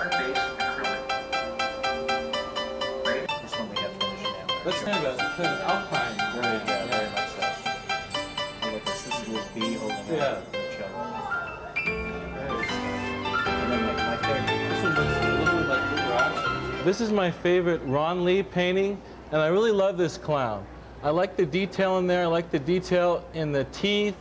water-based acrylic. Ready? This one we have finished now. That's kind of an alpine. Very much so. Oh, look, this is with B holding on to the cello. And then my favorite. This one looks a little bit like Liberace. This is my favorite Ron Lee painting, and I really love this clown. I like the detail in there. I like the detail in the teeth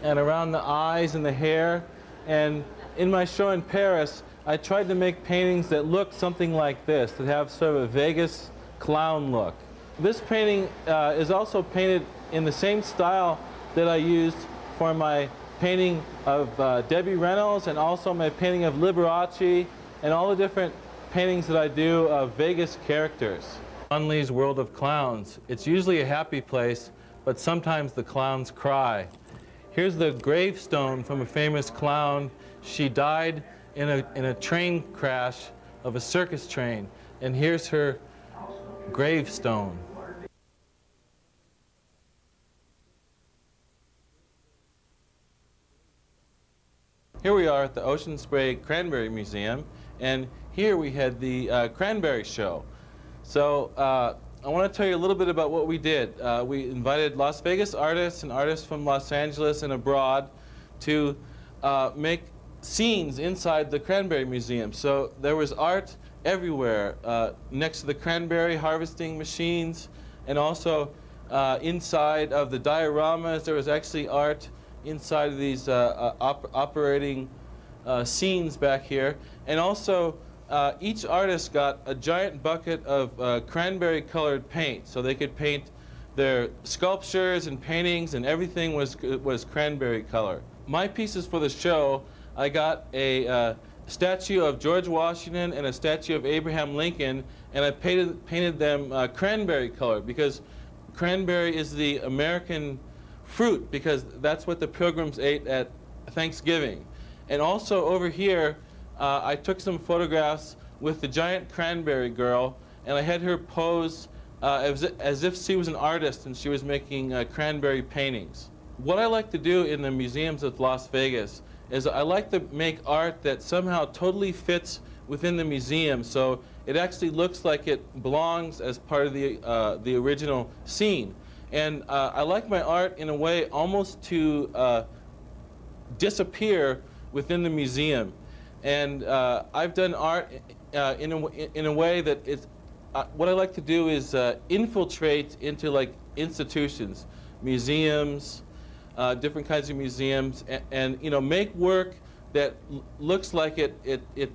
and around the eyes and the hair. And in my show in Paris, I tried to make paintings that look something like this, that have sort of a Vegas clown look. This painting is also painted in the same style that I used for my painting of Debbie Reynolds and also my painting of Liberace and all the different paintings that I do of Vegas characters. Ron Lee's World of Clowns. It's usually a happy place, but sometimes the clowns cry. Here's the gravestone from a famous clown. She died in a train crash of a circus train, and here's her gravestone. Here we are at the Ocean Spray Cranberry Museum, and here we had the Cranberry Show. So I want to tell you a little bit about what we did. We invited Las Vegas artists and artists from Los Angeles and abroad to make scenes inside the Cranberry Museum. So there was art everywhere, next to the cranberry harvesting machines, and also inside of the dioramas there was actually art inside of these operating scenes back here. And also each artist got a giant bucket of cranberry-colored paint, so they could paint their sculptures and paintings, and everything was cranberry color. My pieces for the show, I got a statue of George Washington and a statue of Abraham Lincoln, and I painted them cranberry colored because cranberry is the American fruit, because that's what the Pilgrims ate at Thanksgiving. And also over here, I took some photographs with the giant cranberry girl, and I had her pose as if she was an artist and she was making cranberry paintings. What I like to do in the museums of Las Vegas is I like to make art that somehow totally fits within the museum, so it actually looks like it belongs as part of the original scene. And I like my art in a way almost to disappear within the museum. And I've done art in a way that it's, what I like to do is infiltrate into like institutions, museums, different kinds of museums, and you know, make work that looks like it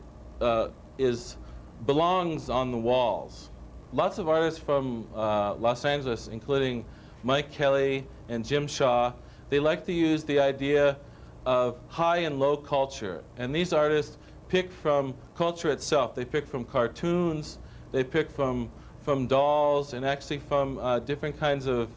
belongs on the walls. Lots of artists from Los Angeles, including Mike Kelly and Jim Shaw, they like to use the idea of high and low culture. And these artists pick from culture itself. They pick from cartoons, they pick from dolls, and actually from different kinds of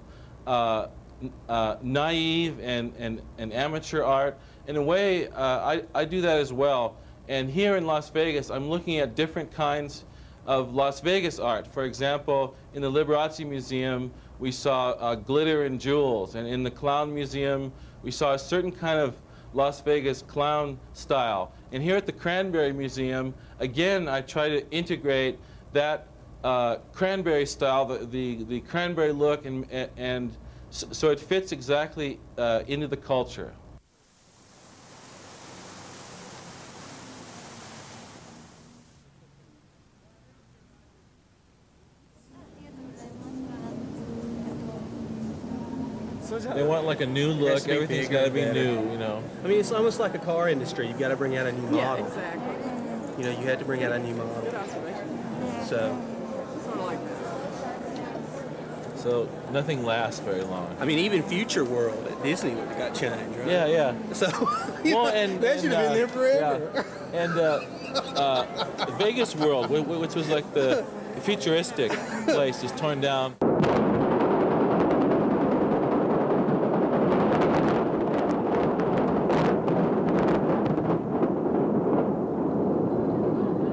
naive and amateur art. In a way, I do that as well. And here in Las Vegas, I'm looking at different kinds of Las Vegas art. For example, in the Liberace Museum, we saw glitter and jewels. And in the Clown Museum, we saw a certain kind of Las Vegas clown style. And here at the Cranberry Museum, again, I try to integrate that cranberry style, the cranberry look, and so it fits exactly into the culture. They want like a new look. Everything's got to be new, you know. I mean, it's almost like a car industry. You've got to bring out a new model. Yeah, exactly. You know, you had to bring out a new model. Good observation. So, Sort of like that. So nothing lasts very long. I mean, even Future World at Disney got changed, right? Yeah, yeah. So, Well, and that should have been there forever. Yeah. And Vegas World, which was like the futuristic place, is torn down.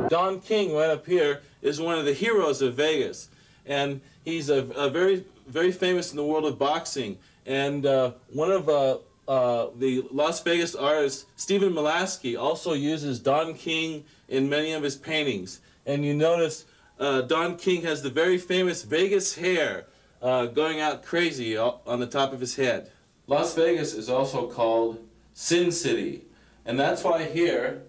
Don King, right up here, is one of the heroes of Vegas, and he's very famous in the world of boxing. And one of the Las Vegas artist Stephen Molaski also uses Don King in many of his paintings. And you notice Don King has the very famous Vegas hair going out crazy on the top of his head. Las Vegas is also called Sin City. And that's why here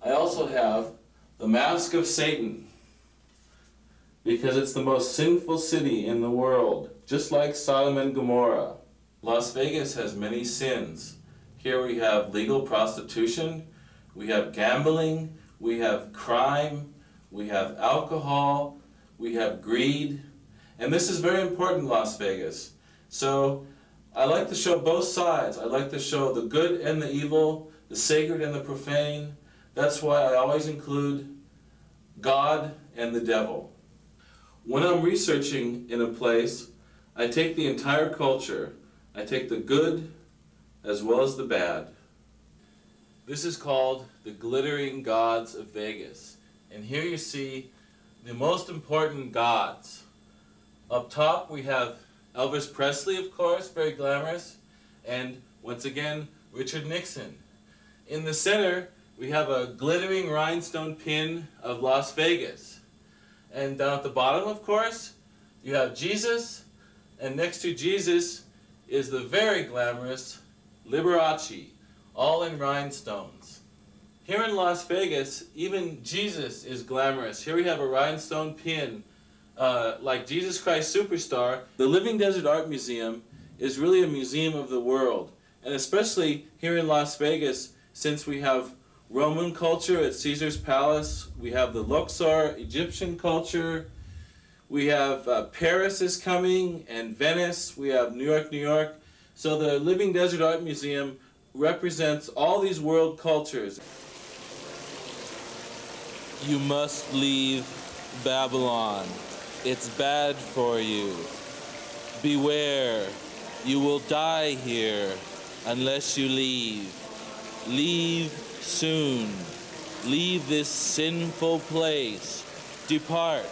I also have the Mask of Satan, because it's the most sinful city in the world, just like Sodom and Gomorrah. Las Vegas has many sins. Here we have legal prostitution, we have gambling, we have crime, we have alcohol, we have greed, and this is very important in Las Vegas. So I like to show both sides. I like to show the good and the evil, the sacred and the profane. That's why I always include God and the devil. When I'm researching in a place, I take the entire culture. I take the good as well as the bad. This is called the Glittering Gods of Vegas. And here you see the most important gods. Up top we have Elvis Presley, of course, very glamorous, and once again Richard Nixon. In the center we have a glittering rhinestone pin of Las Vegas. And down at the bottom, of course, you have Jesus, and next to Jesus is the very glamorous Liberace, all in rhinestones. Here in Las Vegas, even Jesus is glamorous. Here we have a rhinestone pin like Jesus Christ Superstar. The Living Desert Art Museum is really a museum of the world, and especially here in Las Vegas, since we have Roman culture at Caesar's Palace, we have the Luxor Egyptian culture, we have Paris is coming, and Venice, we have New York, New York. So the Living Desert Art Museum represents all these world cultures. You must leave Babylon. It's bad for you. Beware, you will die here unless you leave. Leave soon. Leave this sinful place. Depart.